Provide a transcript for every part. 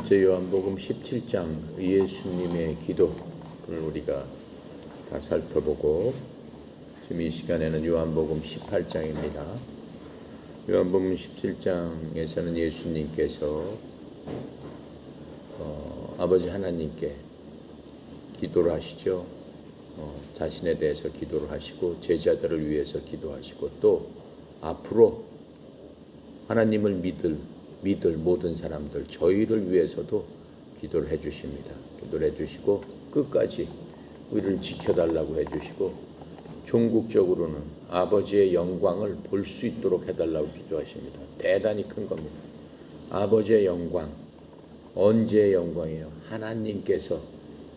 이제 요한복음 17장 예수님의 기도를 우리가 다 살펴보고, 지금 이 시간에는 요한복음 18장입니다. 요한복음 17장에서는 예수님께서 아버지 하나님께 기도를 하시죠. 자신에 대해서 기도를 하시고 제자들을 위해서 기도하시고, 또 앞으로 하나님을 믿을 모든 사람들, 저희를 위해서도 기도를 해주십니다. 기도를 해주시고 끝까지 우리를 지켜달라고 해주시고, 종국적으로는 아버지의 영광을 볼 수 있도록 해달라고 기도하십니다. 대단히 큰 겁니다. 아버지의 영광, 언제의 영광이에요? 하나님께서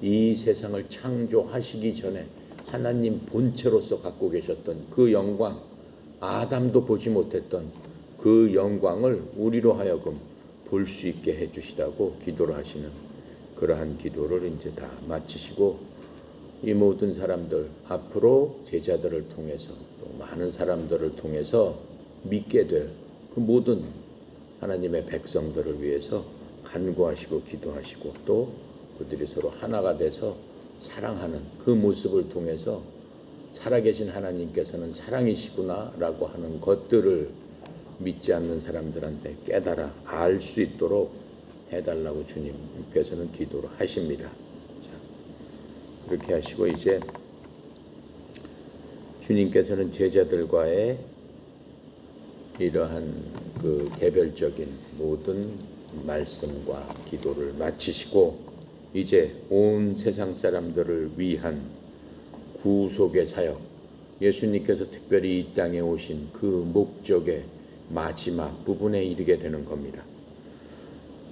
이 세상을 창조하시기 전에 하나님 본체로서 갖고 계셨던 그 영광, 아담도 보지 못했던 그 영광을 우리로 하여금 볼 수 있게 해주시라고 기도를 하시는, 그러한 기도를 이제 다 마치시고, 이 모든 사람들, 앞으로 제자들을 통해서 또 많은 사람들을 통해서 믿게 될 그 모든 하나님의 백성들을 위해서 간구하시고 기도하시고, 또 그들이 서로 하나가 돼서 사랑하는 그 모습을 통해서 살아계신 하나님께서는 사랑이시구나 라고 하는 것들을 믿지 않는 사람들한테 깨달아 알 수 있도록 해달라고 주님께서는 기도를 하십니다. 자, 그렇게 하시고 이제 주님께서는 제자들과의 이러한 그 개별적인 모든 말씀과 기도를 마치시고, 이제 온 세상 사람들을 위한 구속의 사역, 예수님께서 특별히 이 땅에 오신 그 목적의 마지막 부분에 이르게 되는 겁니다.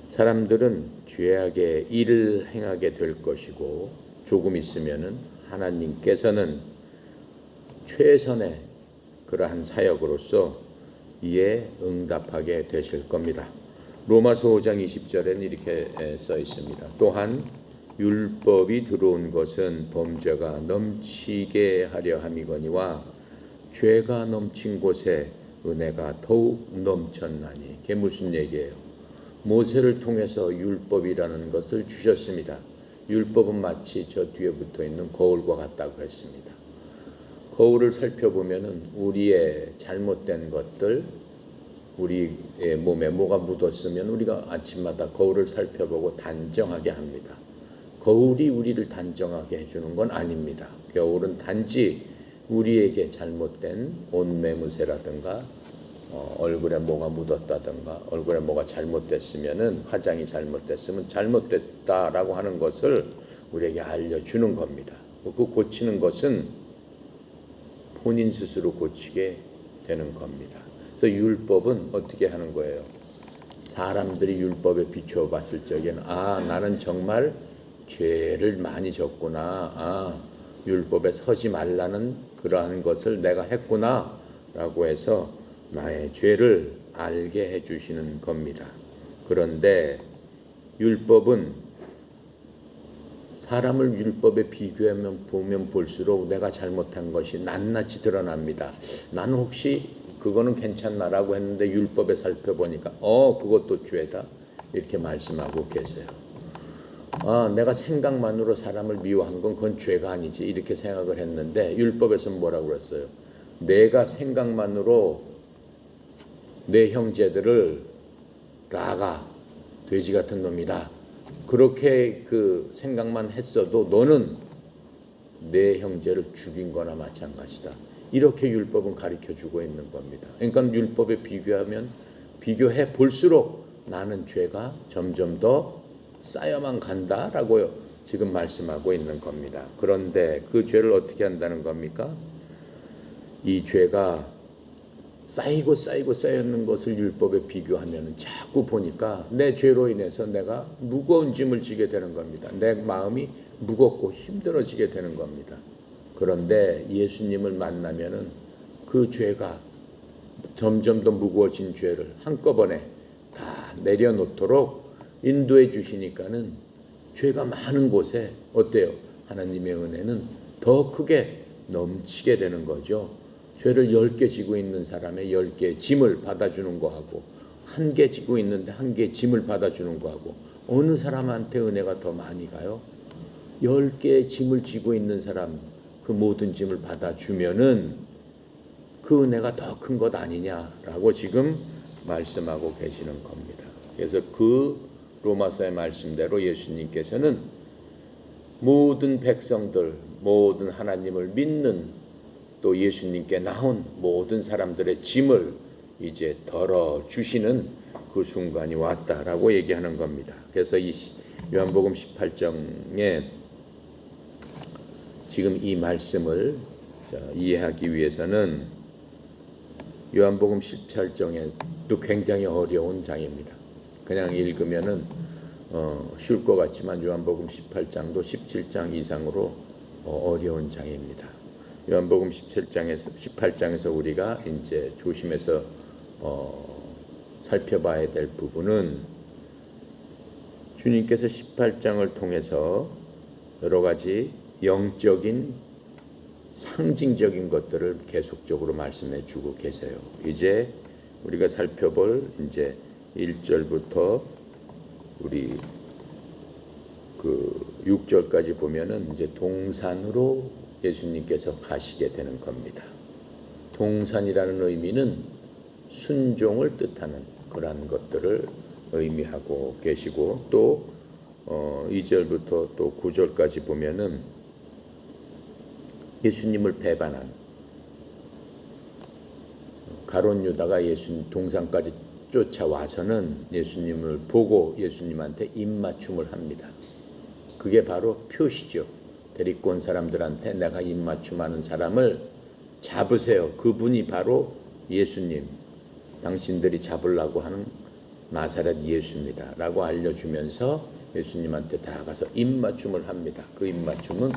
사람들은 죄악의 일을 행하게 될 것이고, 조금 있으면은 하나님께서는 최선의 그러한 사역으로서 이에 응답하게 되실 겁니다. 로마서 5장 20절에는 이렇게 써 있습니다. 또한 율법이 들어온 것은 범죄가 넘치게 하려 함이거니와 죄가 넘친 곳에 은혜가 더욱 넘쳤나니. 이게 무슨 얘기예요? 모세를 통해서 율법이라는 것을 주셨습니다. 율법은 마치 저 뒤에 붙어 있는 거울과 같다고 했습니다. 거울을 살펴보면은 우리의 잘못된 것들, 우리의 몸에 뭐가 묻었으면 우리가 아침마다 거울을 살펴보고 단정하게 합니다. 거울이 우리를 단정하게 해주는 건 아닙니다. 거울은 단지 우리에게 잘못된 옷매무새라든가 얼굴에 뭐가 묻었다든가 얼굴에 뭐가 잘못됐으면은, 화장이 잘못됐으면 잘못됐다라고 하는 것을 우리에게 알려주는 겁니다. 그 고치는 것은 본인 스스로 고치게 되는 겁니다. 그래서 율법은 어떻게 하는 거예요? 사람들이 율법에 비추어 봤을 적에는 나는 정말 죄를 많이 졌구나, 율법에 서지 말라는 그러한 것을 내가 했구나 라고 해서 나의 죄를 알게 해주시는 겁니다. 그런데 율법은 사람을 율법에 비교하면 보면 볼수록 내가 잘못한 것이 낱낱이 드러납니다. 나는 혹시 그거는 괜찮나라고 했는데 율법에 살펴보니까 그것도 죄다 이렇게 말씀하고 계세요. 내가 생각만으로 사람을 미워한 건 그건 죄가 아니지 이렇게 생각을 했는데, 율법에서는 뭐라고 그랬어요? 내가 생각만으로 내 형제들을 라가 돼지 같은 놈이다, 그렇게 그 생각만 했어도 너는 내 형제를 죽인 거나 마찬가지다, 이렇게 율법은 가르쳐주고 있는 겁니다. 그러니까 율법에 비교해 볼수록 나는 죄가 점점 더 쌓여만 간다라고 지금 말씀하고 있는 겁니다. 그런데 그 죄를 어떻게 한다는 겁니까? 이 죄가 쌓이고 쌓이는 것을 율법에 비교하면 자꾸 보니까 내 죄로 인해서 내가 무거운 짐을 지게 되는 겁니다. 내 마음이 무겁고 힘들어지게 되는 겁니다. 그런데 예수님을 만나면은 그 죄가 점점 더 무거워진 죄를 한꺼번에 다 내려놓도록 인도해 주시니까는 죄가 많은 곳에 어때요? 하나님의 은혜는 더 크게 넘치게 되는 거죠. 죄를 10개 지고 있는 사람의 10개의 짐을 받아주는 거하고, 한 개 지고 있는데 한 개 짐을 받아주는 거하고 어느 사람한테 은혜가 더 많이 가요? 10개의 짐을 지고 있는 사람 그 모든 짐을 받아주면은 그 은혜가 더 큰 것 아니냐라고 지금 말씀하고 계시는 겁니다. 그래서 그 로마서의 말씀대로 예수님께서는 모든 백성들, 모든 하나님을 믿는 또 예수님께 나온 모든 사람들의 짐을 이제 덜어주시는 그 순간이 왔다라고 얘기하는 겁니다. 그래서 이 요한복음 18장에 지금 이 말씀을 이해하기 위해서는 요한복음 18장에도 굉장히 어려운 장입니다. 그냥 읽으면은 쉬울 것 같지만 요한복음 18장도 17장 이상으로 어려운 장입니다. 요한복음 18장에서 우리가 이제 조심해서 살펴봐야 될 부분은 주님께서 18장을 통해서 여러 가지 영적인 상징적인 것들을 계속적으로 말씀해 주고 계세요. 이제 우리가 살펴볼 이제 1절부터 우리 그 6절까지 보면은 이제 동산으로 예수님께서 가시게 되는 겁니다. 동산이라는 의미는 순종을 뜻하는 그러한 것들을 의미하고 계시고 또 2절부터 또 9절까지 보면은 예수님을 배반한 가룟 유다가 예수님 동산까지 쫓아와서는 예수님을 보고 예수님한테 입맞춤을 합니다. 그게 바로 표시죠. 데리고 온 사람들한테 내가 입맞춤하는 사람을 잡으세요. 그분이 바로 예수님, 당신들이 잡으려고 하는 나사렛 예수입니다 라고 알려주면서 예수님한테 다가가서 입맞춤을 합니다. 그 입맞춤은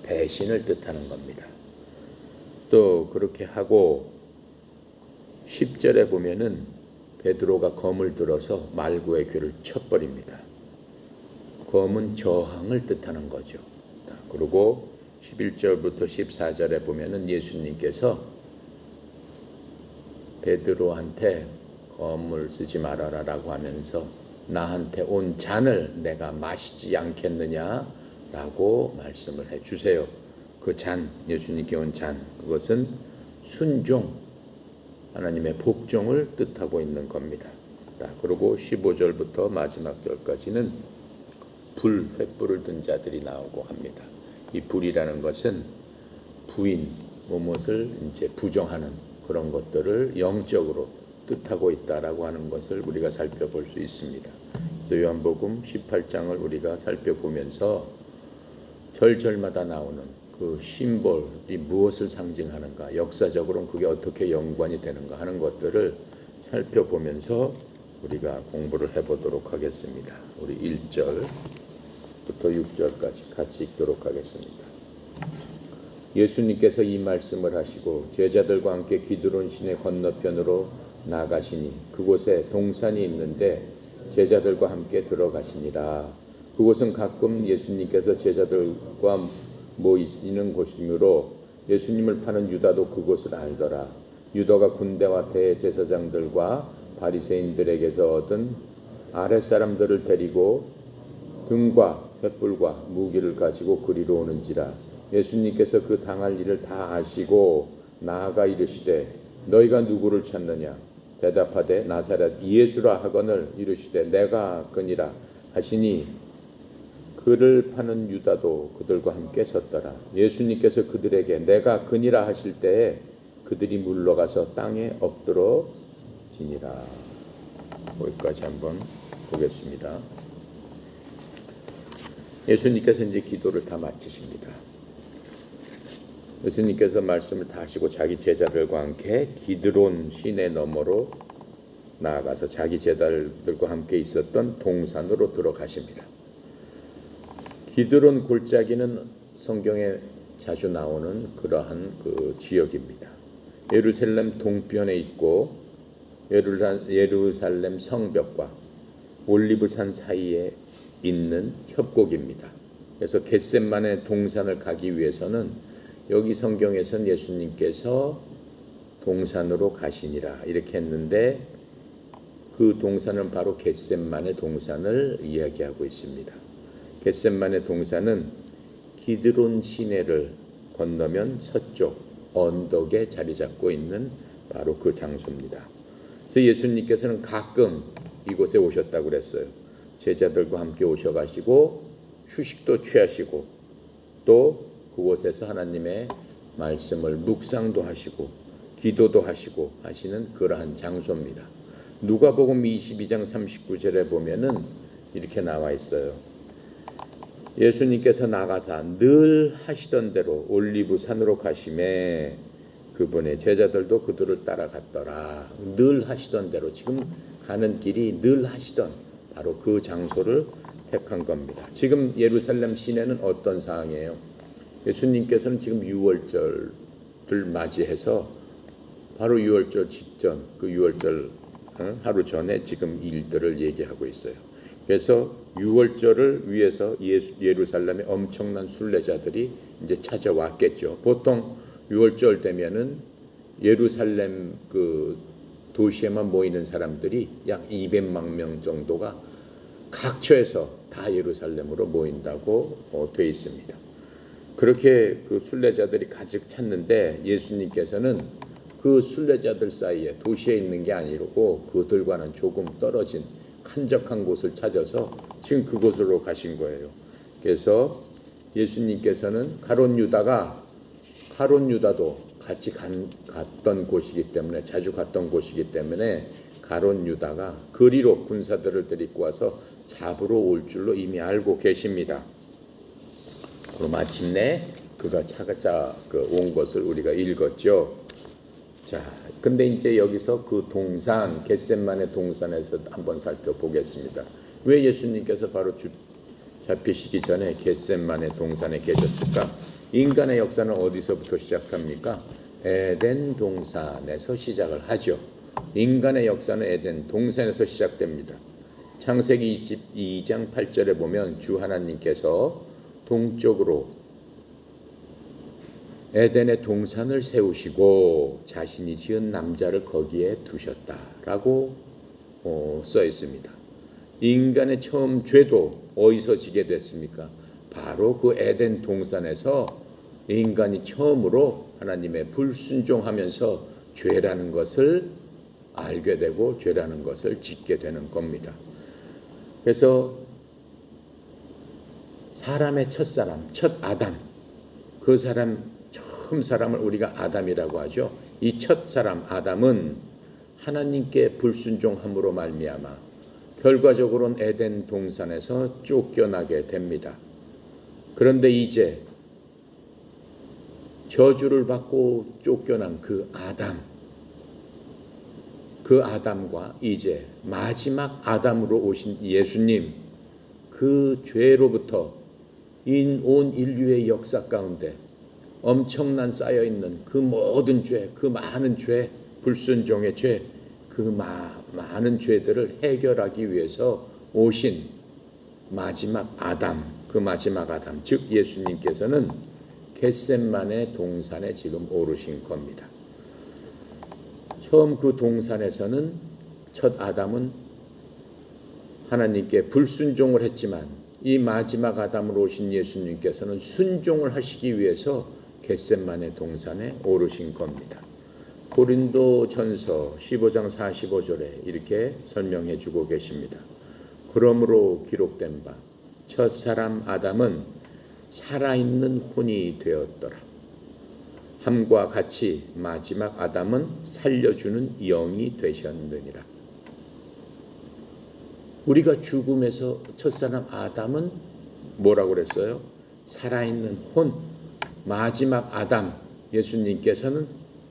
배신을 뜻하는 겁니다. 또 그렇게 하고 10절에 보면은 베드로가 검을 들어서 말구의 귀를 쳐버립니다. 검은 저항을 뜻하는 거죠. 그리고 11절부터 14절에 보면은 예수님께서 베드로한테 검을 쓰지 말아라 라고 하면서 나한테 온 잔을 내가 마시지 않겠느냐라고 말씀을 해주세요. 그 잔, 예수님께 온 잔, 그것은 순종, 하나님의 복종을 뜻하고 있는 겁니다. 그리고 15절부터 마지막 절까지는 불, 횃불을 든 자들이 나오고 합니다. 이 불이라는 것은 부인, 무엇을 이제 부정하는 그런 것들을 영적으로 뜻하고 있다라고 하는 것을 우리가 살펴볼 수 있습니다. 그래서 요한복음 18장을 우리가 살펴보면서 절절마다 나오는 그 심볼이 무엇을 상징하는가, 역사적으로는 그게 어떻게 연관이 되는가 하는 것들을 살펴보면서 우리가 공부를 해보도록 하겠습니다. 우리 1절부터 6절까지 같이 읽도록 하겠습니다. 예수님께서 이 말씀을 하시고 제자들과 함께 기드론 시내 건너편으로 나가시니 그곳에 동산이 있는데 제자들과 함께 들어가시니라. 그곳은 가끔 예수님께서 제자들과 모이시는 곳이므로 예수님을 파는 유다도 그곳을 알더라. 유다가 군대와 대제사장들과 바리새인들에게서 얻은 아랫사람들을 데리고 등과 횃불과 무기를 가지고 그리로 오는지라. 예수님께서 그 당할 일을 다 아시고 나아가 이르시되 너희가 누구를 찾느냐. 대답하되 나사렛 예수라 하거늘 이르시되 내가 그니라 하시니 그를 파는 유다도 그들과 함께 섰더라. 예수님께서 그들에게 내가 그니라 하실 때에 그들이 물러가서 땅에 엎드러 지니라. 거기까지 한번 보겠습니다. 예수님께서 이제 기도를 다 마치십니다. 예수님께서 말씀을 다 하시고 자기 제자들과 함께 기드론 시내 너머로 나아가서 자기 제자들과 함께 있었던 동산으로 들어가십니다. 기드론 골짜기는 성경에 자주 나오는 그러한 그 지역입니다. 예루살렘 동편에 있고 예루살렘 성벽과 올리브산 사이에 있는 협곡입니다. 그래서 겟셋만의 동산을 가기 위해서는 여기 성경에서는 예수님께서 동산으로 가시니라 이렇게 했는데 그 동산은 바로 겟셋만의 동산을 이야기하고 있습니다. 겟셋만의 동산은 기드론 시내를 건너면 서쪽 언덕에 자리 잡고 있는 바로 그 장소입니다. 그래서 예수님께서는 가끔 이곳에 오셨다고 그랬어요. 제자들과 함께 오셔가시고 휴식도 취하시고 또 그곳에서 하나님의 말씀을 묵상도 하시고 기도도 하시고 하시는 그러한 장소입니다. 누가복음 22장 39절에 보면은 이렇게 나와 있어요. 예수님께서 나가사 늘 하시던 대로 올리브 산으로 가심에 그분의 제자들도 그들을 따라갔더라. 늘 하시던 대로 지금 가는 길이 늘 하시던 바로 그 장소를 택한 겁니다. 지금 예루살렘 시내는 어떤 상황이에요? 예수님께서는 지금 유월절을 맞이해서 바로 유월절 직전 그 유월절 하루 전에 지금 일들을 얘기하고 있어요. 그래서 유월절을 위해서 예루살렘에 엄청난 순례자들이 이제 찾아왔겠죠. 보통 유월절 되면은 예루살렘 그 도시에만 모이는 사람들이 약 200만 명 정도가 각처에서 다 예루살렘으로 모인다고 돼 있습니다. 그렇게 그 순례자들이 가득 찼는데 예수님께서는 그 순례자들 사이에 도시에 있는 게 아니고 그들과는 조금 떨어진 한적한 곳을 찾아서 지금 그곳으로 가신 거예요. 그래서 예수님께서는 가룟 유다도 같이 갔던 곳이기 때문에 자주 갔던 곳이기 때문에 가룟 유다가 그리로 군사들을 데리고 와서 잡으러 올 줄로 이미 알고 계십니다. 그럼 마침내 그가 찾아 온 것을 우리가 읽었죠. 자, 근데 이제 여기서 그 동산, 겟셋만의 동산에서 한번 살펴보겠습니다. 왜 예수님께서 바로 잡히시기 전에 겟셋만의 동산에 계셨을까? 인간의 역사는 어디서부터 시작합니까? 에덴 동산에서 시작을 하죠. 인간의 역사는 에덴 동산에서 시작됩니다. 창세기 22장 8절에 보면 주 하나님께서 동쪽으로 에덴의 동산을 세우시고 자신이 지은 남자를 거기에 두셨다라고 써 있습니다. 인간의 처음 죄도 어디서 지게 됐습니까? 바로 그 에덴 동산에서 인간이 처음으로 하나님의 불순종하면서 죄라는 것을 알게 되고 죄라는 것을 짓게 되는 겁니다. 그래서 사람의 첫사람, 첫 아담, 그 사람 처음 사람을 우리가 아담이라고 하죠. 이 첫 사람 아담은 하나님께 불순종함으로 말미암아 결과적으로는 에덴 동산에서 쫓겨나게 됩니다. 그런데 이제 저주를 받고 쫓겨난 그 아담과 이제 마지막 아담으로 오신 예수님, 그 죄로부터 온 인류의 역사 가운데 엄청난 쌓여있는 그 모든 죄, 그 많은 죄, 불순종의 죄, 그 많은 죄들을 해결하기 위해서 오신 마지막 아담, 그 마지막 아담, 즉 예수님께서는 겟셋만의 동산에 지금 오르신 겁니다. 처음 그 동산에서는 첫 아담은 하나님께 불순종을 했지만 이 마지막 아담으로 오신 예수님께서는 순종을 하시기 위해서 겟셋만의 동산에 오르신 겁니다. 고린도전서 15장 45절에 이렇게 설명해 주고 계십니다. 그러므로 기록된 바 첫사람 아담은 살아있는 혼이 되었더라. 함과 같이 마지막 아담은 살려주는 영이 되셨느니라. 우리가 죽음에서 첫사람 아담은 뭐라고 그랬어요? 살아있는 혼. 마지막 아담 예수님께서는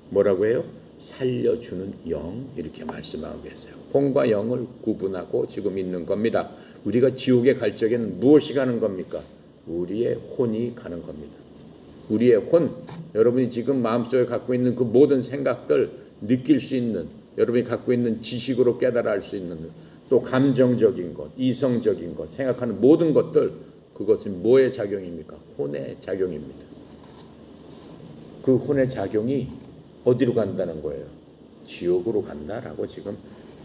뭐라고 해요? 살려주는 영, 이렇게 말씀하고 계세요. 혼과 영을 구분하고 지금 있는 겁니다. 우리가 지옥에 갈 적에는 무엇이 가는 겁니까? 우리의 혼이 가는 겁니다. 우리의 혼, 여러분이 지금 마음속에 갖고 있는 그 모든 생각들 느낄 수 있는, 여러분이 갖고 있는 지식으로 깨달아 알 수 있는, 또 감정적인 것, 이성적인 것, 생각하는 모든 것들, 그것은 뭐의 작용입니까? 혼의 작용입니다. 그 혼의 작용이 어디로 간다는 거예요? 지옥으로 간다라고 지금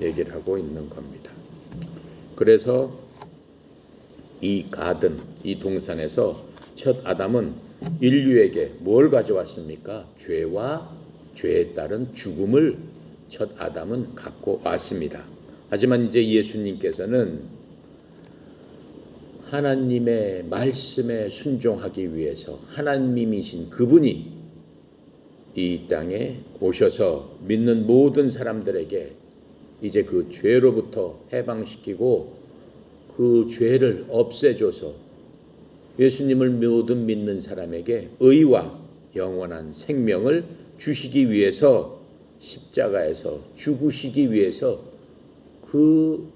얘기를 하고 있는 겁니다. 그래서 이 가든, 이 동산에서 첫 아담은 인류에게 뭘 가져왔습니까? 죄와 죄에 따른 죽음을 첫 아담은 갖고 왔습니다. 하지만 이제 예수님께서는 하나님의 말씀에 순종하기 위해서 하나님이신 그분이 이 땅에 오셔서 믿는 모든 사람들에게 이제 그 죄로부터 해방시키고 그 죄를 없애줘서 예수님을 모든 믿는 사람에게 의와 영원한 생명을 주시기 위해서 십자가에서 죽으시기 위해서 그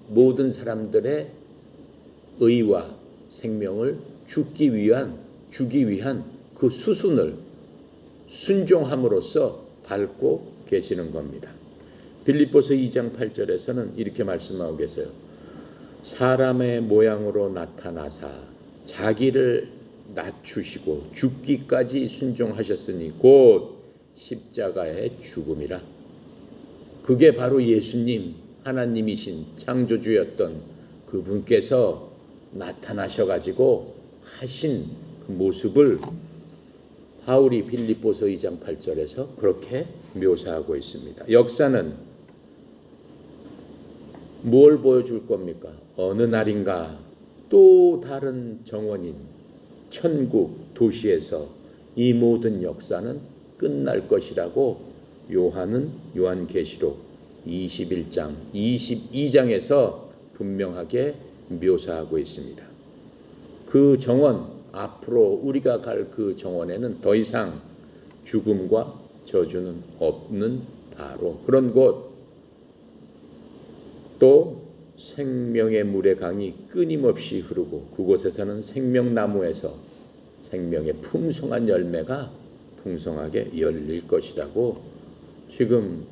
모든 사람들의 의와 생명을 주기 위한 그 수순을 순종함으로써 밟고 계시는 겁니다. 빌립보서 2장 8절에서는 이렇게 말씀하고 계세요. 사람의 모양으로 나타나사 자기를 낮추시고 죽기까지 순종하셨으니 곧 십자가의 죽음이라. 그게 바로 예수님, 하나님이신 창조주였던 그분께서 나타나셔가지고 하신 그 모습을 바울이 빌립보서 2장 8절에서 그렇게 묘사하고 있습니다. 역사는 뭘 보여줄 겁니까? 어느 날인가 또 다른 정원인 천국 도시에서 이 모든 역사는 끝날 것이라고 요한계시록 21장 22장에서 분명하게 묘사하고 있습니다. 그 정원, 앞으로 우리가 갈 그 정원에는 더 이상 죽음과 저주는 없는 바로 그런 곳, 또 생명의 물의 강이 끊임없이 흐르고 그곳에서는 생명나무에서 생명의 풍성한 열매가 풍성하게 열릴 것이라고 지금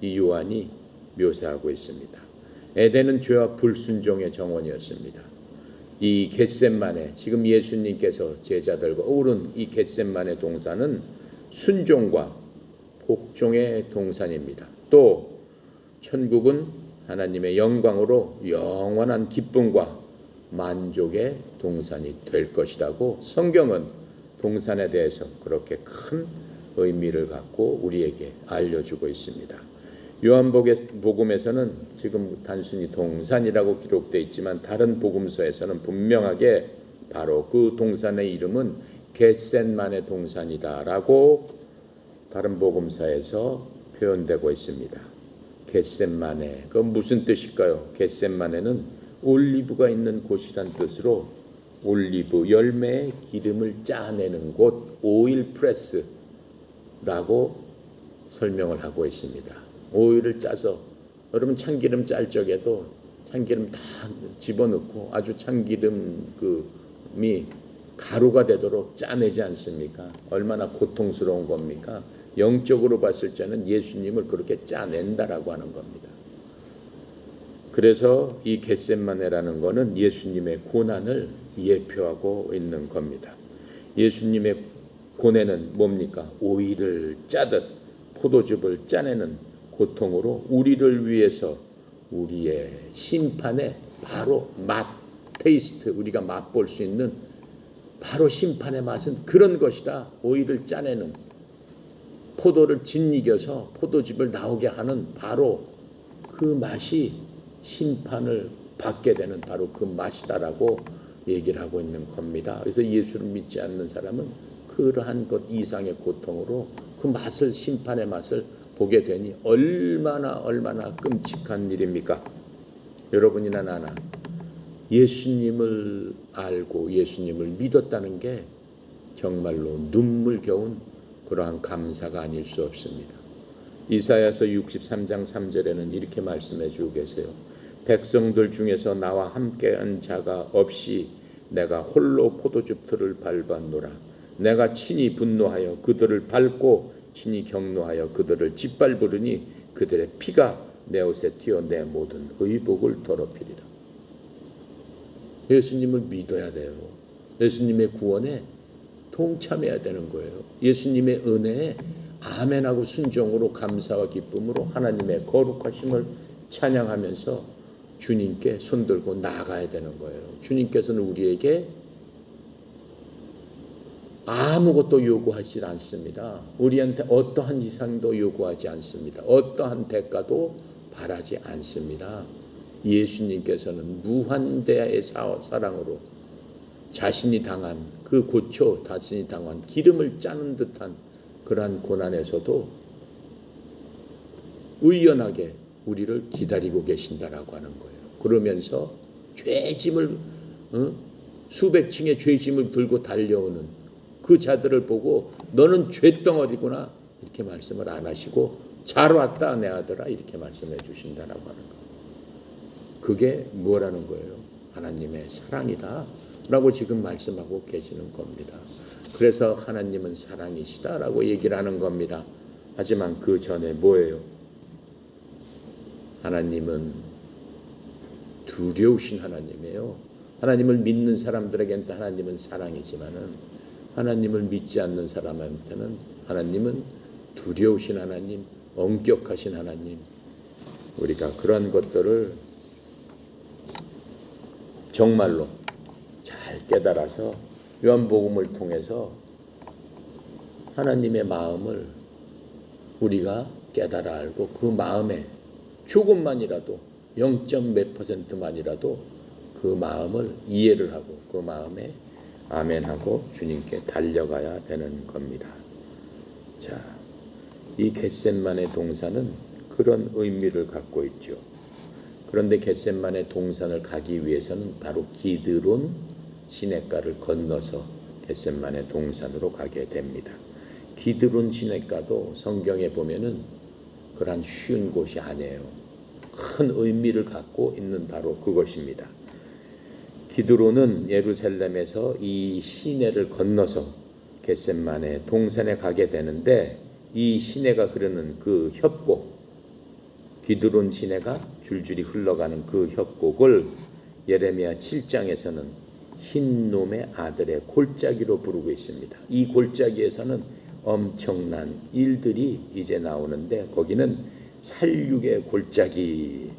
이 요한이 묘사하고 있습니다. 에덴은 죄와 불순종의 정원이었습니다. 이 겟셋마네, 지금 예수님께서 제자들과 오른 이 겟셋마네 동산은 순종과 복종의 동산입니다. 또 천국은 하나님의 영광으로 영원한 기쁨과 만족의 동산이 될 것이라고 성경은 동산에 대해서 그렇게 큰 의미를 갖고 우리에게 알려주고 있습니다. 요한복음에서는 지금 단순히 동산이라고 기록되어 있지만 다른 복음서에서는 분명하게 바로 그 동산의 이름은 겟셋마네 동산이다라고 다른 복음서에서 표현되고 있습니다. 겟셋마네, 그건 무슨 뜻일까요? 겟셋마네는 올리브가 있는 곳이란 뜻으로 올리브 열매의 기름을 짜내는 곳, 오일 프레스라고 설명을 하고 있습니다. 오일을 짜서, 여러분 참기름 짤 적에도 참기름 다 집어넣고 아주 참기름이 가루가 되도록 짜내지 않습니까? 얼마나 고통스러운 겁니까? 영적으로 봤을 때는 예수님을 그렇게 짜낸다라고 하는 겁니다. 그래서 이 겟셋마네라는 것은 예수님의 고난을 예표하고 있는 겁니다. 예수님의 고뇌는 뭡니까? 오일을 짜듯 포도즙을 짜내는 고통으로 우리를 위해서 우리의 심판의 바로 테이스트, 우리가 맛볼 수 있는 바로 심판의 맛은 그런 것이다. 오일을 짜내는, 포도를 짓이겨서 포도즙을 나오게 하는 바로 그 맛이 심판을 받게 되는 바로 그 맛이다라고 얘기를 하고 있는 겁니다. 그래서 예수를 믿지 않는 사람은 그러한 것 이상의 고통으로 그 맛을, 심판의 맛을 보게 되니 얼마나 끔찍한 일입니까? 여러분이나 나나 예수님을 알고 예수님을 믿었다는 게 정말로 눈물겨운 그러한 감사가 아닐 수 없습니다. 이사야서 63장 3절에는 이렇게 말씀해 주고 계세요. 백성들 중에서 나와 함께한 자가 없이 내가 홀로 포도즙 틀을 밟았노라. 내가 친히 분노하여 그들을 밟고 친히 격노하여 그들을 짓밟으리니 그들의 피가 내 옷에 튀어 내 모든 의복을 더럽히리라. 예수님을 믿어야 돼요. 예수님의 구원에 동참해야 되는 거예요. 예수님의 은혜에 아멘하고 순종으로 감사와 기쁨으로 하나님의 거룩하심을 찬양하면서 주님께 손들고 나아가야 되는 거예요. 주님께서는 우리에게 아무것도 요구하지 않습니다. 우리한테 어떠한 이상도 요구하지 않습니다. 어떠한 대가도 바라지 않습니다. 예수님께서는 무한대의 사랑으로 자신이 당한 그 고초, 자신이 당한 기름을 짜는 듯한 그러한 고난에서도 의연하게 우리를 기다리고 계신다라고 하는 거예요. 그러면서 죄짐을 수백 층의 죄짐을 들고 달려오는 그 자들을 보고 너는 죄덩어리구나 이렇게 말씀을 안 하시고 잘 왔다 내 아들아 이렇게 말씀해 주신다라고 하는 거예요. 그게 뭐라는 거예요? 하나님의 사랑이다 라고 지금 말씀하고 계시는 겁니다. 그래서 하나님은 사랑이시다라고 얘기를 하는 겁니다. 하지만 그 전에 뭐예요? 하나님은 두려우신 하나님이에요. 하나님을 믿는 사람들에게는 하나님은 사랑이지만은 하나님을 믿지 않는 사람한테는 하나님은 두려우신 하나님, 엄격하신 하나님. 우리가 그런 것들을 정말로 잘 깨달아서 요한복음을 통해서 하나님의 마음을 우리가 깨달아 알고 그 마음에 조금만이라도 0.몇 %만이라도 그 마음을 이해를 하고 그 마음에 아멘하고 주님께 달려가야 되는 겁니다. 자, 이 겟셋만의 동산은 그런 의미를 갖고 있죠. 그런데 겟셋만의 동산을 가기 위해서는 바로 기드론 시냇가를 건너서 겟셋만의 동산으로 가게 됩니다. 기드론 시냇가도 성경에 보면은 그런 쉬운 곳이 아니에요. 큰 의미를 갖고 있는 바로 그것입니다. 기드론은 예루살렘에서 이 시내를 건너서 겟셋만의 동산에 가게 되는데 이 시내가 흐르는 그 협곡, 기드론 시내가 줄줄이 흘러가는 그 협곡을 예레미야 7장에서는 흰놈의 아들의 골짜기로 부르고 있습니다. 이 골짜기에서는 엄청난 일들이 이제 나오는데 거기는 살육의 골짜기라고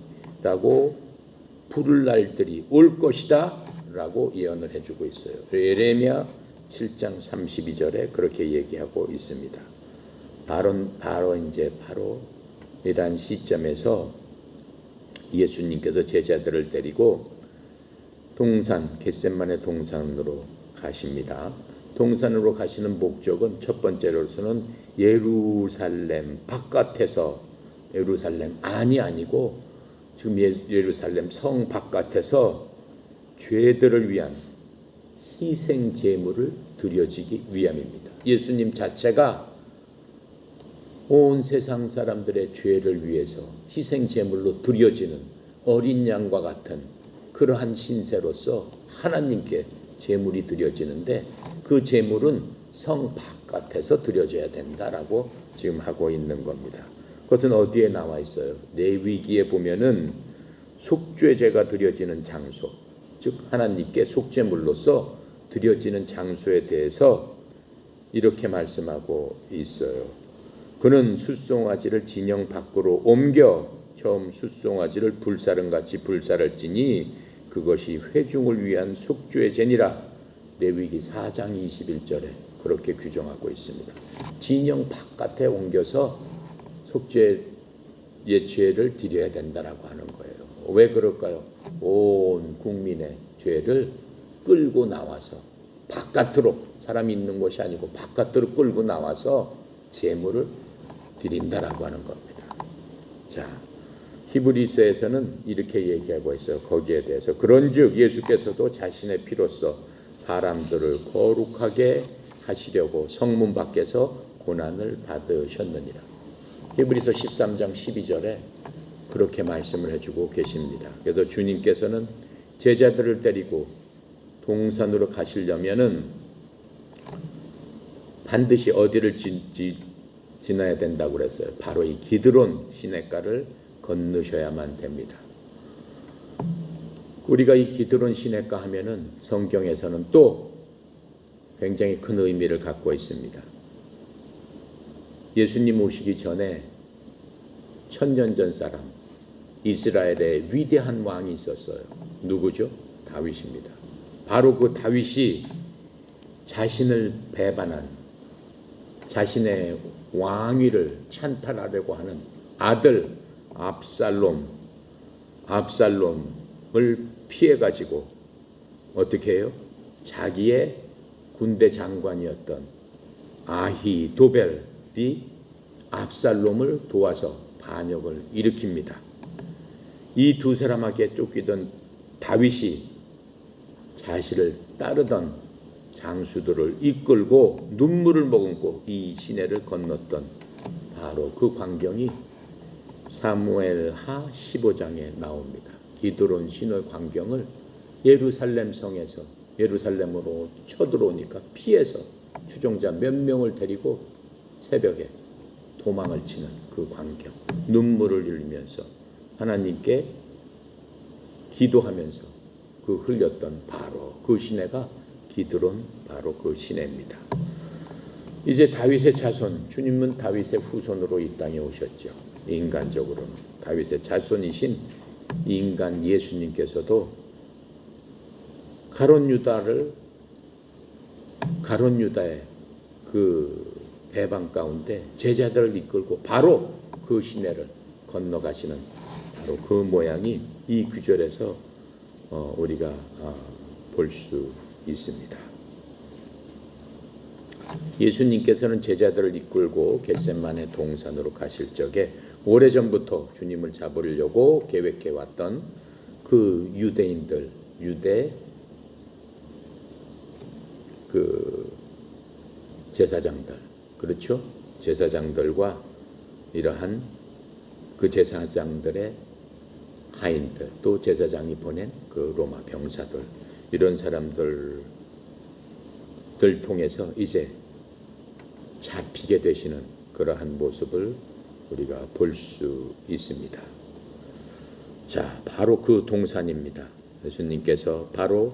부를 날들이 올 것이다 라고 예언을 해주고 있어요. 예레미야 7장 32절에 그렇게 얘기하고 있습니다. 바로 이러한 시점에서 예수님께서 제자들을 데리고 동산, 겟셋만의 동산으로 가십니다. 동산으로 가시는 목적은 첫 번째로서는 예루살렘 바깥에서, 예루살렘 안이 아니고 지금 예루살렘 성 바깥에서 죄들을 위한 희생 제물을 드려지기 위함입니다. 예수님 자체가 온 세상 사람들의 죄를 위해서 희생 제물로 드려지는 어린 양과 같은 그러한 신세로서 하나님께 제물이 드려지는데 그 제물은 성 바깥에서 드려져야 된다라고 지금 하고 있는 겁니다. 그것은 어디에 나와 있어요? 레위기에 보면은 속죄제가 드려지는 장소, 즉 하나님께 속죄물로서 드려지는 장소에 대해서 이렇게 말씀하고 있어요. 그는 숫송아지를 진영 밖으로 옮겨 처음 숫송아지를 불사름같이 불사를지니 그것이 회중을 위한 속죄제니라. 레위기 4장 21절에 그렇게 규정하고 있습니다. 진영 바깥에 옮겨서 속죄의 죄를 드려야 된다라고 하는 거예요. 왜 그럴까요? 온 국민의 죄를 끌고 나와서 바깥으로, 사람이 있는 곳이 아니고 바깥으로 끌고 나와서 제물을 드린다라고 하는 겁니다. 자, 히브리서에서는 이렇게 얘기하고 있어요. 거기에 대해서 그런즉 예수께서도 자신의 피로써 사람들을 거룩하게 하시려고 성문 밖에서 고난을 받으셨느니라. 히브리서 13장 12절에 그렇게 말씀을 해주고 계십니다. 그래서 주님께서는 제자들을 데리고 동산으로 가시려면은 반드시 어디를 지나야 된다고 그랬어요. 바로 이 기드론 시냇가를 건너셔야만 됩니다. 우리가 이 기드론 시냇가 하면은 성경에서는 또 굉장히 큰 의미를 갖고 있습니다. 예수님 오시기 전에 천년 전 사람 이스라엘에 위대한 왕이 있었어요. 누구죠? 다윗입니다. 바로 그 다윗이 자신을 배반한, 자신의 왕위를 찬탈하려고 하는 아들 압살롬을 피해가지고 어떻게 해요? 자기의 군대 장관이었던 아히도벨이 압살롬을 도와서 반역을 일으킵니다. 이 두 사람에게 쫓기던 다윗이 자신을 따르던 장수들을 이끌고 눈물을 머금고 이 시내를 건넜던 바로 그 광경이 사무엘하 15장에 나옵니다. 기드론 신의 광경을 예루살렘 성에서 예루살렘으로 쳐들어오니까 피해서 추종자 몇 명을 데리고 새벽에 도망을 치는 그 광경, 눈물을 흘리면서 하나님께 기도하면서 그 흘렸던 바로 그 시내가 기드론 바로 그 시내입니다. 이제 다윗의 자손, 주님은 다윗의 후손으로 이 땅에 오셨죠. 인간적으로는 다윗의 자손이신 인간 예수님께서도 가룟 유다의 그 배방 가운데 제자들을 이끌고 바로 그 시내를 건너가시는 바로 그 모양이 이 구절에서 우리가 볼 수 있습니다. 예수님께서는 제자들을 이끌고 겟세마네 동산으로 가실 적에 오래전부터 주님을 잡으려고 계획해 왔던 그 유대인들, 그 제사장들, 그렇죠? 제사장들과 이러한 그 제사장들의 하인들, 또 제사장이 보낸 그 로마 병사들, 이런 사람들을 통해서 이제 잡히게 되시는 그러한 모습을 우리가 볼 수 있습니다. 자, 바로 그 동산입니다. 예수님께서 바로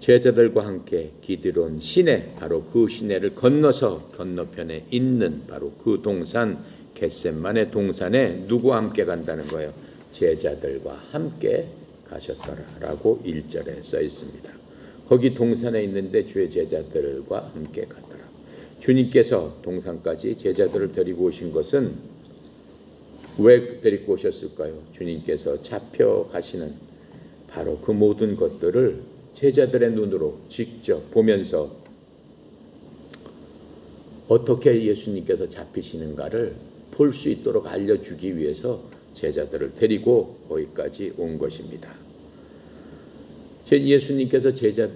제자들과 함께 기드론 시내, 바로 그 시내를 건너서 건너편에 있는 바로 그 동산 겟세마네 동산에 누구와 함께 간다는 거예요? 제자들과 함께 가셨더라라고 1절에 써 있습니다. 거기 동산에 있는데 주의 제자들과 함께 갔더라. 주님께서 동산까지 제자들을 데리고 오신 것은 왜 데리고 오셨을까요? 주님께서 잡혀가시는 바로 그 모든 것들을 제자들의 눈으로 직접 보면서 어떻게 예수님께서 잡히시는가를 볼 수 있도록 알려주기 위해서 제자들을 데리고 거기까지 온 것입니다. 예수님께서 제자들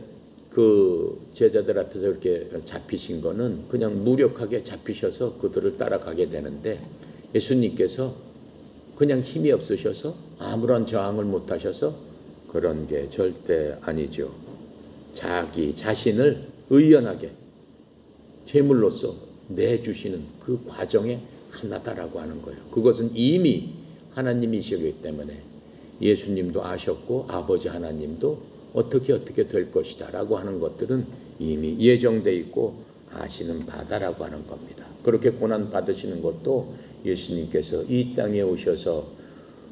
앞에서 이렇게 잡히신 거는 그냥 무력하게 잡히셔서 그들을 따라가게 되는데, 예수님께서 그냥 힘이 없으셔서 아무런 저항을 못 하셔서 그런 게 절대 아니죠. 자기 자신을 의연하게 제물로서 내주시는 그 과정의 하나다라고 하는 거예요. 그것은 이미 하나님이시기 때문에 예수님도 아셨고 아버지 하나님도 어떻게 될 것이다 라고 하는 것들은 이미 예정되어 있고 아시는 바다라고 하는 겁니다. 그렇게 고난 받으시는 것도 예수님께서 이 땅에 오셔서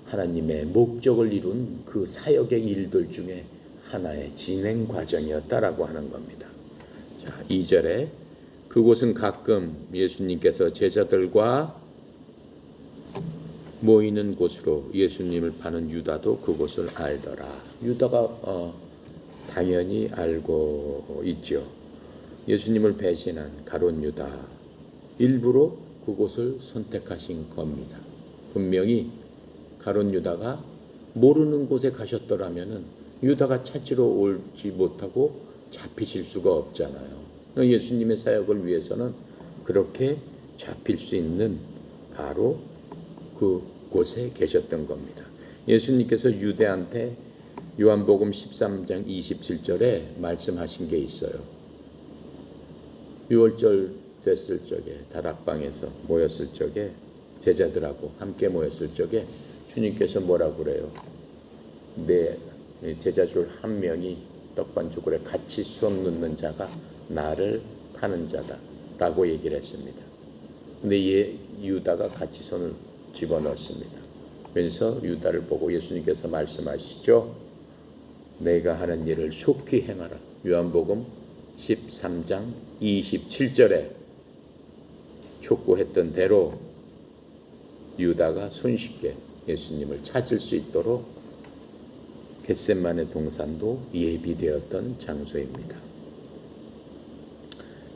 하나님의 목적을 이룬 그 사역의 일들 중에 하나의 진행 과정이었다라고 하는 겁니다. 자, 2절에 그곳은 가끔 예수님께서 제자들과 모이는 곳으로, 예수님을 파는 유다도 그곳을 알더라. 유다가 당연히 알고 있죠. 예수님을 배신한 가룟 유다, 일부러 그곳을 선택하신 겁니다. 분명히 가룟 유다가 모르는 곳에 가셨더라면은 유다가 찾으러 오지 못하고 잡히실 수가 없잖아요. 예수님의 사역을 위해서는 그렇게 잡힐 수 있는 바로 그 곳에 계셨던 겁니다. 예수님께서 유대한테 요한복음 13장 27절에 말씀하신 게 있어요. 6월절 됐을 적에 다락방에서 모였을 적에 제자들하고 함께 모였을 적에 주님께서 뭐라고 그래요? 내 제자 중 한 명이 떡반죽에 같이 수업 넣는 자가 나를 파는 자다 라고 얘기를 했습니다. 근데 유다가 같이 손을 집어넣습니다. 그래서 유다를 보고 예수님께서 말씀하시죠. 내가 하는 일을 속히 행하라. 요한복음 13장 27절에 촉구했던 대로 유다가 손쉽게 예수님을 찾을 수 있도록 겟셋마네 동산도 예비되었던 장소입니다.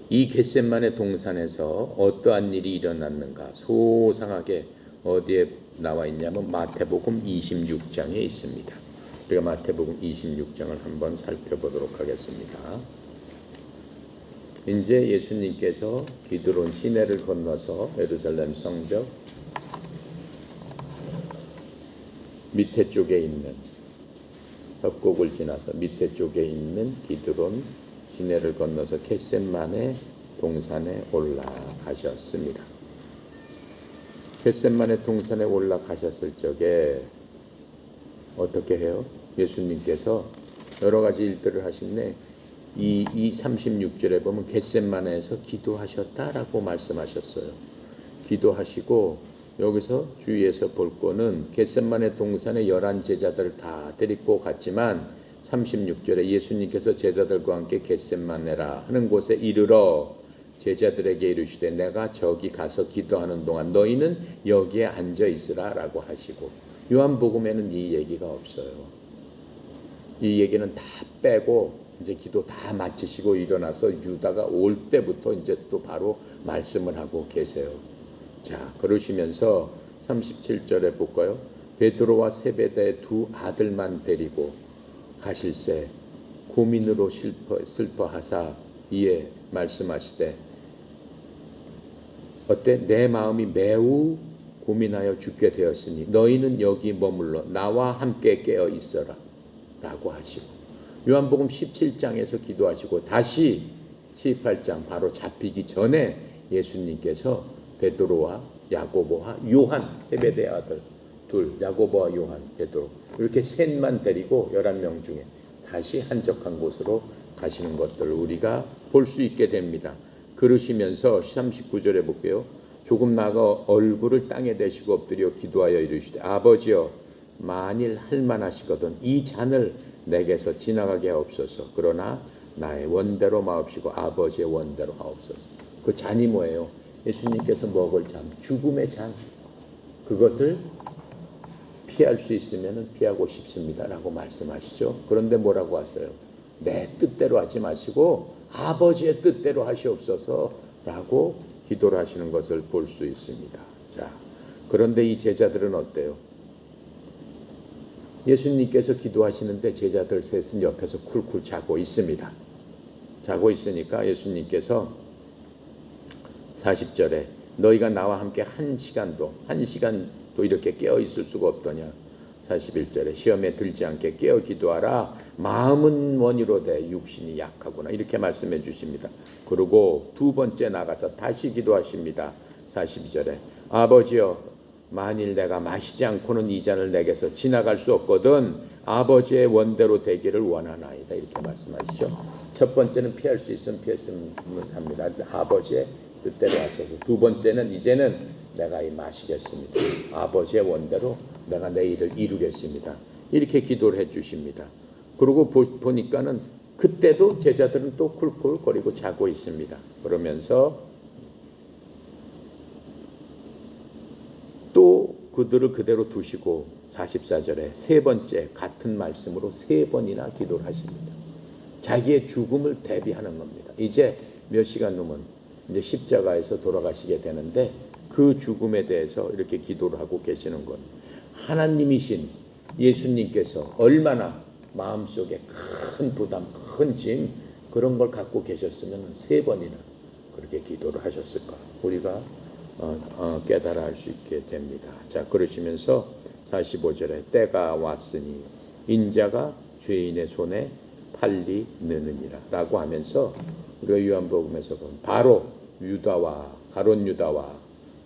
이 겟셋마네 동산에서 어떠한 일이 일어났는가 소상하게 어디에 나와 있냐면 마태복음 26장에 있습니다. 우리가 마태복음 26장을 한번 살펴보도록 하겠습니다. 이제 예수님께서 기드론 시내를 건너서 예루살렘 성벽 밑에 쪽에 있는 협곡을 지나서 밑에 쪽에 있는 기드론 시내를 건너서 겟셋마네 동산에 올라가셨습니다. 겟셋마네 동산에 올라가셨을 적에 어떻게 해요? 예수님께서 여러 가지 일들을 하시는데 이 36절에 보면 겟셋마네에서 기도하셨다라고 말씀하셨어요. 기도하시고 여기서 주위에서 볼 거는 겟셋마네 동산에 11 제자들을 다 데리고 갔지만 36절에 예수님께서 제자들과 함께 겟셋마네라 하는 곳에 이르러 제자들에게 이르시되 내가 저기 가서 기도하는 동안 너희는 여기에 앉아 있으라 라고 하시고 요한복음에는 이 얘기가 없어요. 이 얘기는 다 빼고 이제 기도 다 마치시고 일어나서 유다가 올 때부터 이제 또 바로 말씀을 하고 계세요. 자, 그러시면서 37절에 볼까요? 베드로와 세베대의 두 아들만 데리고 가실새 고민으로 슬퍼하사 이에 말씀하시되 어때? 내 마음이 매우 고민하여 죽게 되었으니 너희는 여기 머물러 나와 함께 깨어 있어라 라고 하시고 요한복음 17장에서 기도하시고 다시 18장 바로 잡히기 전에 예수님께서 베드로와 야고보와 요한 세베대의 아들 둘 야고보와 요한 베드로 이렇게 셋만 데리고 11명 중에 다시 한적한 곳으로 가시는 것들을 우리가 볼 수 있게 됩니다. 그러시면서 39절에 볼게요. 조금 나아가 얼굴을 땅에 대시고 엎드려 기도하여 이르시되 아버지여 만일 할만하시거든 이 잔을 내게서 지나가게 하옵소서. 그러나 나의 원대로 마옵시고 아버지의 원대로 하옵소서. 그 잔이 뭐예요? 예수님께서 먹을 잔, 죽음의 잔. 그것을 피할 수 있으면 피하고 싶습니다 라고 말씀하시죠. 그런데 뭐라고 하세요? 내 뜻대로 하지 마시고 아버지의 뜻대로 하시옵소서 라고 기도를 하시는 것을 볼 수 있습니다. 자, 그런데 이 제자들은 어때요? 예수님께서 기도하시는데 제자들 셋은 옆에서 쿨쿨 자고 있습니다. 자고 있으니까 예수님께서 40절에 너희가 나와 함께 한 시간도 이렇게 깨어 있을 수가 없더냐. 41절에 시험에 들지 않게 깨어 기도하라. 마음은 원이로되 육신이 약하구나. 이렇게 말씀해 주십니다. 그리고 두 번째 나가서 다시 기도하십니다. 42절에 아버지여 만일 내가 마시지 않고는 이 잔을 내게서 지나갈 수 없거든 아버지의 원대로 되기를 원하나이다. 이렇게 말씀하시죠. 첫 번째는 피할 수 있으면 피했으면 합니다. 아버지의 뜻대로 하셔서 두 번째는 이제는 내가 마시겠습니다. 아버지의 원대로 내가 내 일을 이루겠습니다. 이렇게 기도를 해 주십니다. 그리고 보니까는 그때도 제자들은 또 쿨쿨거리고 자고 있습니다. 그러면서 또 그들을 그대로 두시고 44절에 세 번째 같은 말씀으로 세 번이나 기도를 하십니다. 자기의 죽음을 대비하는 겁니다. 이제 몇 시간 후면 이제 십자가에서 돌아가시게 되는데 그 죽음에 대해서 이렇게 기도를 하고 계시는 것. 하나님이신 예수님께서 얼마나 마음속에 큰 부담, 큰 짐 그런 걸 갖고 계셨으면 세 번이나 그렇게 기도를 하셨을까 우리가 깨달아 할 수 있게 됩니다. 자, 그러시면서 45절에 때가 왔으니 인자가 죄인의 손에 팔리느니라 라고 하면서 우리가 요한복음에서 보면 바로 유다와 가룟 유다와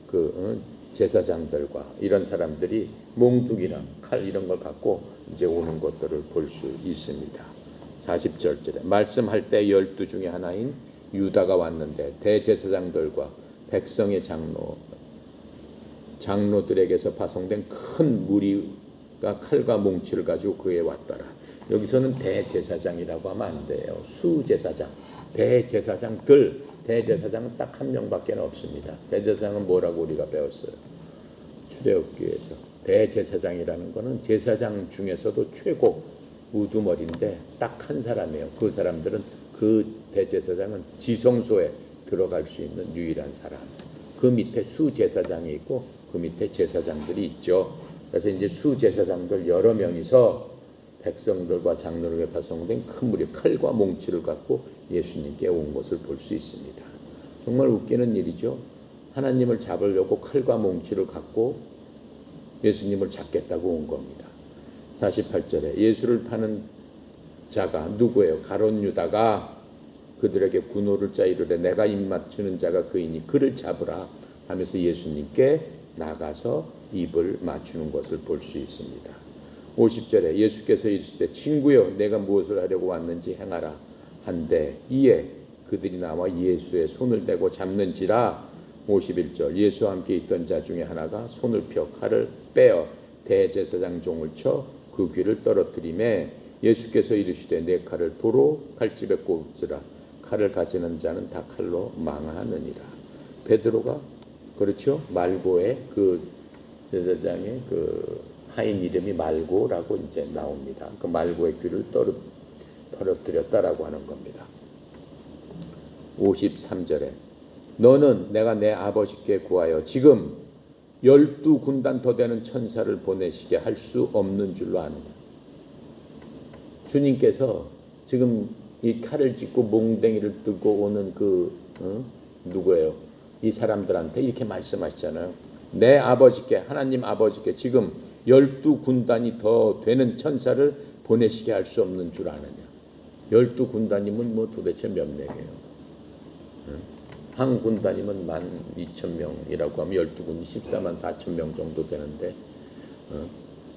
그 제사장들과 이런 사람들이 몽둥이나 칼 이런 걸 갖고 이제 오는 것들을 볼 수 있습니다. 40절에 말씀할 때 12 중에 하나인 유다가 왔는데 대제사장들과 백성의 장로들에게서 파송된 큰 무리가 칼과 몽치를 가지고 그에 왔더라. 여기서는 대제사장이라고 하면 안 돼요. 수제사장, 대제사장은 딱 한 명밖에 없습니다. 대제사장은 뭐라고 우리가 배웠어요? 출애굽기에서 대제사장이라는 거는 제사장 중에서도 최고 우두머리인데 딱 한 사람이에요. 그 사람들은 그 대제사장은 지성소에 들어갈 수 있는 유일한 사람. 그 밑에 수제사장이 있고 그 밑에 제사장들이 있죠. 그래서 이제 수제사장들 여러 명이서 백성들과 장로에게 파송된 큰 무리 칼과 몽치를 갖고 예수님께 온 것을 볼 수 있습니다. 정말 웃기는 일이죠. 하나님을 잡으려고 칼과 몽치를 갖고 예수님을 잡겠다고 온 겁니다. 48절에 예수를 파는 자가 누구예요? 가룟 유다가 그들에게 군호를 짜 이르되 내가 입 맞추는 자가 그이니 그를 잡으라 하면서 예수님께 나가서 입을 맞추는 것을 볼 수 있습니다. 50절에 예수께서 이르시되 친구여 내가 무엇을 하려고 왔는지 행하라 한데 이에 그들이 나와 예수의 손을 대고 잡는지라. 51절 예수와 함께 있던 자 중에 하나가 손을 펴 칼을 빼어 대제사장 종을 쳐 그 귀를 떨어뜨리매 예수께서 이르시되 내 칼을 도로 칼집에 꽂으라. 칼을 가지는 자는 다 칼로 망하느니라. 베드로가 그렇죠? 말고의 그 제사장의 그 하인 이름이 말고라고 이제 나옵니다. 그 말고의 귀를 떨어뜨렸다라고 하는 겁니다. 53절에 너는 내가 내 아버지께 구하여 지금 12군단 더 되는 천사를 보내시게 할 수 없는 줄로 아느냐. 주님께서 지금 이 칼을 짚고 몽댕이를 들고 오는 누구예요? 이 사람들한테 이렇게 말씀하시잖아요. 내 아버지께 하나님 아버지께 지금 12군단이 더 되는 천사를 보내시게 할 수 없는 줄 아느냐. 12군단이면 뭐 도대체 몇 명이에요? 한 군단이면 12,000명이라고 하면 12군이 14만 4천 명 정도 되는데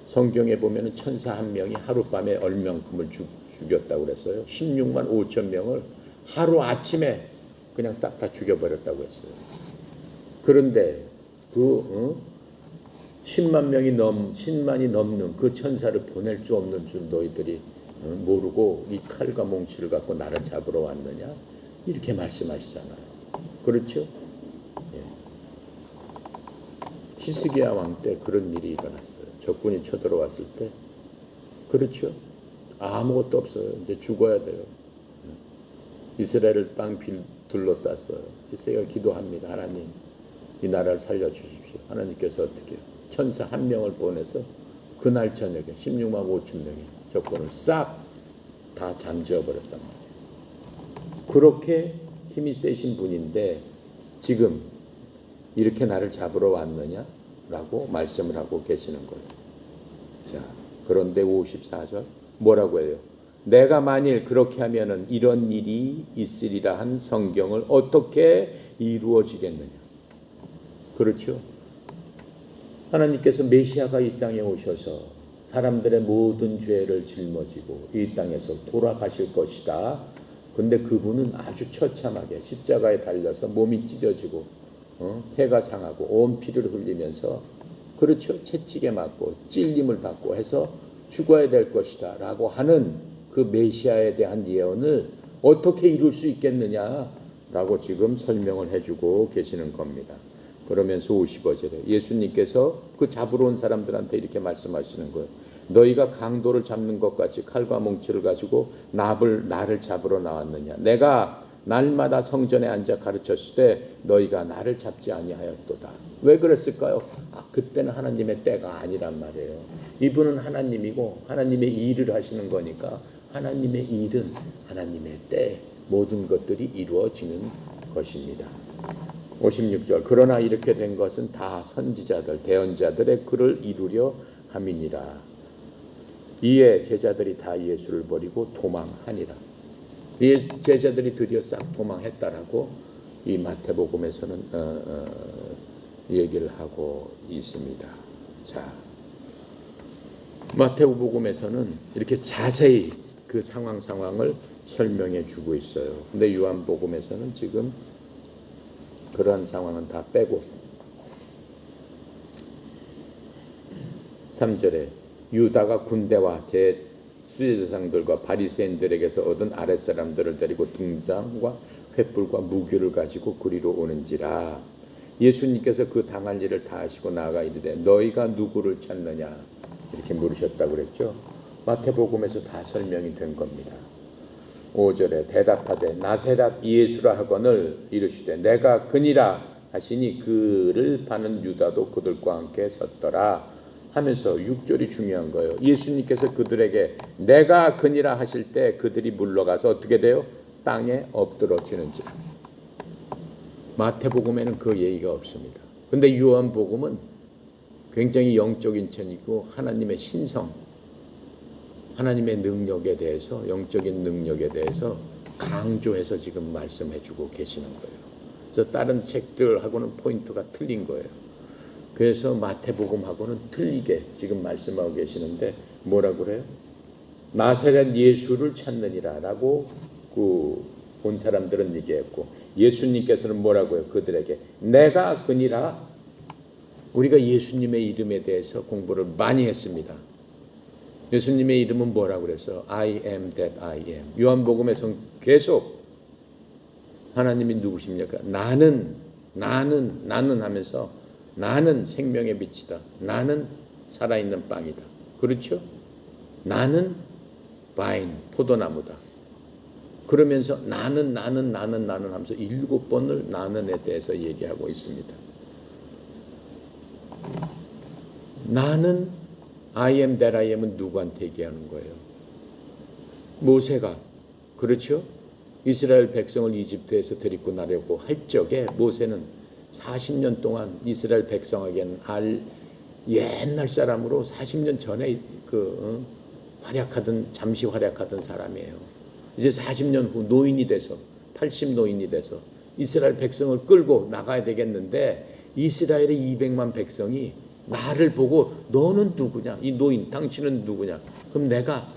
성경에 보면 천사 한 명이 하룻밤에 얼만큼을 죽였다고 그랬어요. 16만 5천 명을 하루 아침에 그냥 싹 다 죽여버렸다고 했어요. 그런데 그 10만이 넘는 그 천사를 보낼 수 없는 줄 너희들이 모르고 이 칼과 몽치를 갖고 나를 잡으러 왔느냐? 이렇게 말씀하시잖아요. 그렇죠? 예. 히스기야 왕 때 그런 일이 일어났어요. 적군이 쳐들어왔을 때. 그렇죠? 아무것도 없어요. 이제 죽어야 돼요. 이스라엘을 빵 둘러쌌어요. 히스기야가 기도합니다. 하나님, 이 나라를 살려주십시오. 하나님께서 어떻게 해요? 천사 한 명을 보내서 그날 저녁에 16만 5천 명의 적군을 싹 다 잠재워버렸단 말이에요. 그렇게 힘이 세신 분인데 지금 이렇게 나를 잡으러 왔느냐라고 말씀을 하고 계시는 거예요. 자, 그런데 54절 뭐라고 해요? 내가 만일 그렇게 하면은 이런 일이 있으리라 한 성경을 어떻게 이루어지겠느냐? 그렇죠? 하나님께서 메시아가 이 땅에 오셔서 사람들의 모든 죄를 짊어지고 이 땅에서 돌아가실 것이다. 근데 그분은 아주 처참하게 십자가에 달려서 몸이 찢어지고 폐가 상하고 온 피를 흘리면서 그렇죠? 채찍에 맞고 찔림을 받고 해서 죽어야 될 것이다 라고 하는 그 메시아에 대한 예언을 어떻게 이룰 수 있겠느냐 라고 지금 설명을 해주고 계시는 겁니다. 그러면서 55절에 예수님께서 그 잡으러 온 사람들한테 이렇게 말씀하시는 거예요. 너희가 강도를 잡는 것 같이 칼과 몽치를 가지고 나를 잡으러 나왔느냐. 내가 날마다 성전에 앉아 가르쳤을 때 너희가 나를 잡지 아니하였도다. 왜 그랬을까요? 그때는 하나님의 때가 아니란 말이에요. 이분은 하나님이고 하나님의 일을 하시는 거니까 하나님의 일은 하나님의 때 모든 것들이 이루어지는 것입니다. 56절 그러나 이렇게 된 것은 다 선지자들 대언자들의 글을 이루려 함이니라. 이에 제자들이 다 예수를 버리고 도망하니라. 이 제자들이 드디어 싹 도망했다라고 이 마태복음에서는 얘기를 하고 있습니다. 자, 마태복음에서는 이렇게 자세히 그 상황을 설명해 주고 있어요. 근데 요한복음에서는 지금 그러한 상황은 다 빼고 3절에 유다가 군대와 제 수제사장들과 바리새인들에게서 얻은 아랫사람들을 데리고 등잔과 횃불과 무기를 가지고 그리로 오는지라. 예수님께서 그 당할 일을 다 하시고 나아가 이르되 너희가 누구를 찾느냐 이렇게 물으셨다고 그랬죠. 마태복음에서 다 설명이 된 겁니다. 5절에 대답하되 나세렛 예수라 하거늘 이르시되 내가 그니라 하시니 그를 파는 유다도 그들과 함께 섰더라 하면서 6절이 중요한 거예요. 예수님께서 그들에게 내가 그니라 하실 때 그들이 물러가서 어떻게 돼요? 땅에 엎드러지는지라. 마태복음에는 그 얘기가 없습니다. 근데 요한복음은 굉장히 영적인 천이고 하나님의 신성, 하나님의 능력에 대해서, 영적인 능력에 대해서 강조해서 지금 말씀해주고 계시는 거예요. 그래서 다른 책들하고는 포인트가 틀린 거예요. 그래서 마태복음하고는 틀리게 지금 말씀하고 계시는데 뭐라고 그래요? 나사렛 예수를 찾느니라 라고 본 사람들은 얘기했고 예수님께서는 뭐라고 해요? 그들에게 내가 그니라. 우리가 예수님의 이름에 대해서 공부를 많이 했습니다. 예수님의 이름은 뭐라고 그랬어? I am that I am. 요한복음에서 계속 하나님이 누구십니까? 나는 하면서 나는 생명의 빛이다. 나는 살아있는 빵이다. 그렇죠? 나는 바인, 포도나무다. 그러면서 나는 하면서 7번을 나는에 대해서 얘기하고 있습니다. 나는 I am that I am은 누구한테 얘기하는 거예요? 모세가, 그렇죠? 이스라엘 백성을 이집트에서 데리고 나려고 할 적에 모세는 40년 동안 이스라엘 백성에게는 옛날 사람으로 40년 전에 잠시 활약하던 사람이에요. 이제 40년 후 노인이 돼서 80 노인이 돼서 이스라엘 백성을 끌고 나가야 되겠는데 이스라엘의 200만 백성이 나를 보고 너는 누구냐? 이 노인 당신은 누구냐? 그럼 내가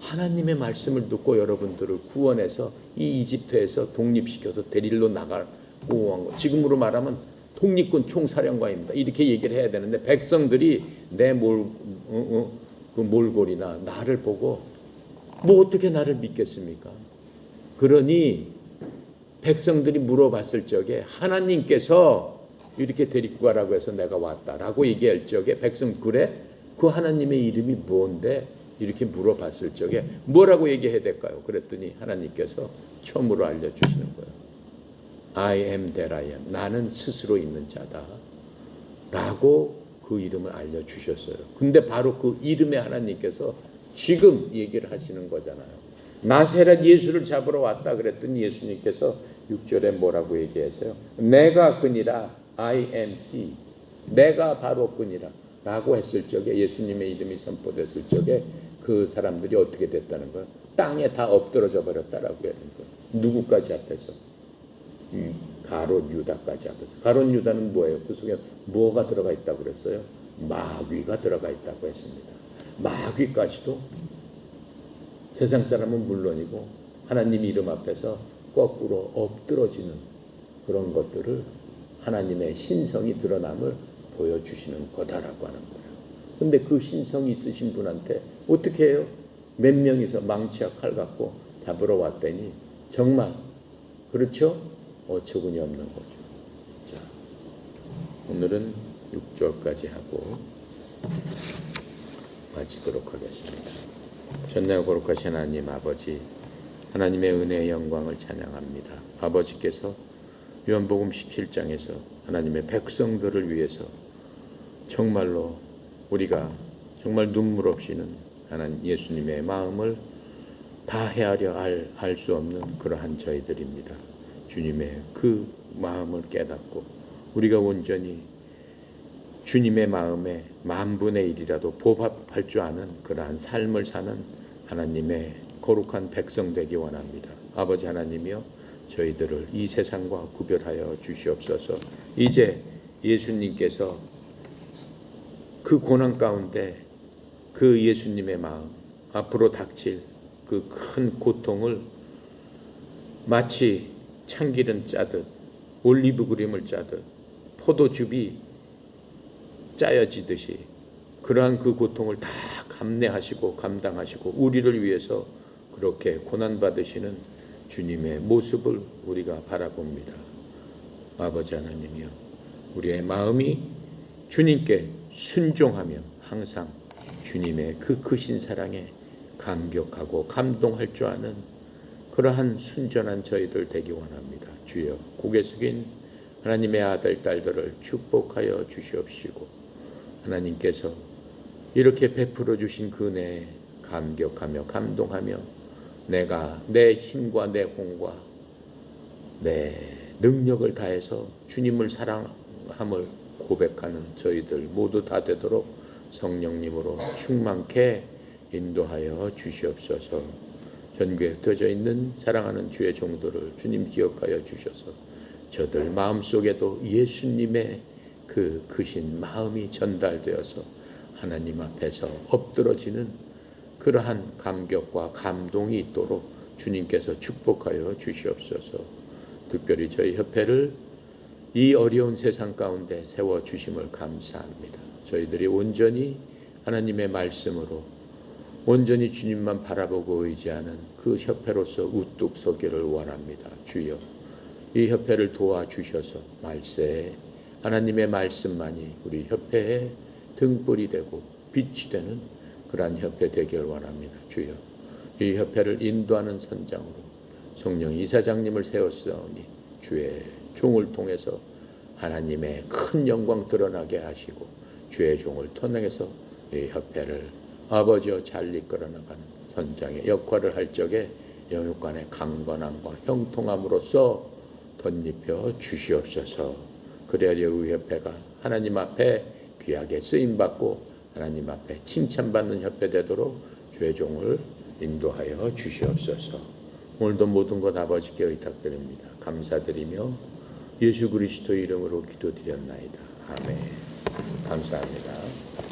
하나님의 말씀을 듣고 여러분들을 구원해서 이 이집트에서 독립시켜서 데리러 나가고 온 거. 지금으로 말하면 독립군 총사령관입니다. 이렇게 얘기를 해야 되는데 백성들이 내 몰골이나 나를 보고 뭐 어떻게 나를 믿겠습니까? 그러니 백성들이 물어봤을 적에 하나님께서 이렇게 데리고 가라고 해서 내가 왔다라고 얘기할 적에 백성 그래? 그 하나님의 이름이 뭔데? 이렇게 물어봤을 적에 뭐라고 얘기해야 될까요? 그랬더니 하나님께서 처음으로 알려주시는 거예요. I am that I am. 나는 스스로 있는 자다. 라고 그 이름을 알려주셨어요. 근데 바로 그 이름에 하나님께서 지금 얘기를 하시는 거잖아요. 나세렛 예수를 잡으러 왔다 그랬더니 예수님께서 6절에 뭐라고 얘기했어요? 내가 그니라. I am he. 내가 바로 그니라. 라고 했을 적에 예수님의 이름이 선포됐을 적에 그 사람들이 어떻게 됐다는 거예요? 땅에 다 엎드러져 버렸다라고 하는 거예요. 누구까지 앞에서? 가롯 유다까지 앞에서. 가롯 유다는 뭐예요? 그 속에 뭐가 들어가 있다고 그랬어요? 마귀가 들어가 있다고 했습니다. 마귀까지도 세상 사람은 물론이고 하나님 이름 앞에서 거꾸로 엎드러지는 그런 것들을 하나님의 신성이 드러남을 보여주시는 거다라고 하는 거예요. 근데 그 신성이 있으신 분한테 어떻게 해요? 몇 명이서 망치와 칼 갖고 잡으러 왔더니 정말 그렇죠? 어처구니 없는 거죠. 자, 오늘은 6절까지 하고 마치도록 하겠습니다. 전능하고 거룩하신 하나님 아버지, 하나님의 은혜의 영광을 찬양합니다. 아버지께서 요한복음 17장에서 하나님의 백성들을 위해서 정말로 우리가 정말 눈물 없이는 하나님 예수님의 마음을 다 헤아려 알 수 없는 그러한 저희들입니다. 주님의 그 마음을 깨닫고 우리가 온전히 주님의 마음에 10,000분의 1이라도 보합할 줄 아는 그러한 삶을 사는 하나님의 거룩한 백성 되기 원합니다. 아버지 하나님이여, 저희들을 이 세상과 구별하여 주시옵소서. 이제 예수님께서 그 고난 가운데 그 예수님의 마음, 앞으로 닥칠 그 큰 고통을 마치 참기름 짜듯 올리브 그림을 짜듯 포도즙이 짜여지듯이 그러한 그 고통을 다 감내하시고 감당하시고 우리를 위해서 그렇게 고난받으시는 주님의 모습을 우리가 바라봅니다. 아버지 하나님이여, 우리의 마음이 주님께 순종하며 항상 주님의 그 크신 사랑에 감격하고 감동할 줄 아는 그러한 순전한 저희들 되기 원합니다. 주여, 고개 숙인 하나님의 아들 딸들을 축복하여 주시옵시고 하나님께서 이렇게 베풀어 주신 그 은혜에 감격하며 감동하며 내가 내 힘과 내 공과 내 능력을 다해서 주님을 사랑함을 고백하는 저희들 모두 다 되도록 성령님으로 충만케 인도하여 주시옵소서. 전교에 흩어져 있는 사랑하는 주의 종들을 주님 기억하여 주셔서 저들 마음속에도 예수님의 그 크신 마음이 전달되어서 하나님 앞에서 엎드러지는 그러한 감격과 감동이 있도록 주님께서 축복하여 주시옵소서. 특별히 저희 협회를 이 어려운 세상 가운데 세워주심을 감사합니다. 저희들이 온전히 하나님의 말씀으로 온전히 주님만 바라보고 의지하는 그 협회로서 우뚝 서기를 원합니다. 주여, 이 협회를 도와주셔서 말세에 하나님의 말씀만이 우리 협회의 등불이 되고 빛이 되는 그러한 협회 되기를 원합니다. 주여, 이 협회를 인도하는 선장으로 성령 이사장님을 세웠사오니 주의 종을 통해서 하나님의 큰 영광 드러나게 하시고 주의 종을 통해서 이 협회를 아버지여 잘 이끌어 나가는 선장의 역할을 할 적에 영육간의 강건함과 형통함으로써 덧입혀 주시옵소서. 그래야 이 협회가 하나님 앞에 귀하게 쓰임받고 하나님 앞에 칭찬받는 협회 되도록 주의 종을 인도하여 주시옵소서. 오늘도 모든 것 아버지께 의탁드립니다. 감사드리며 예수 그리스도 이름으로 기도드렸나이다. 아멘. 감사합니다.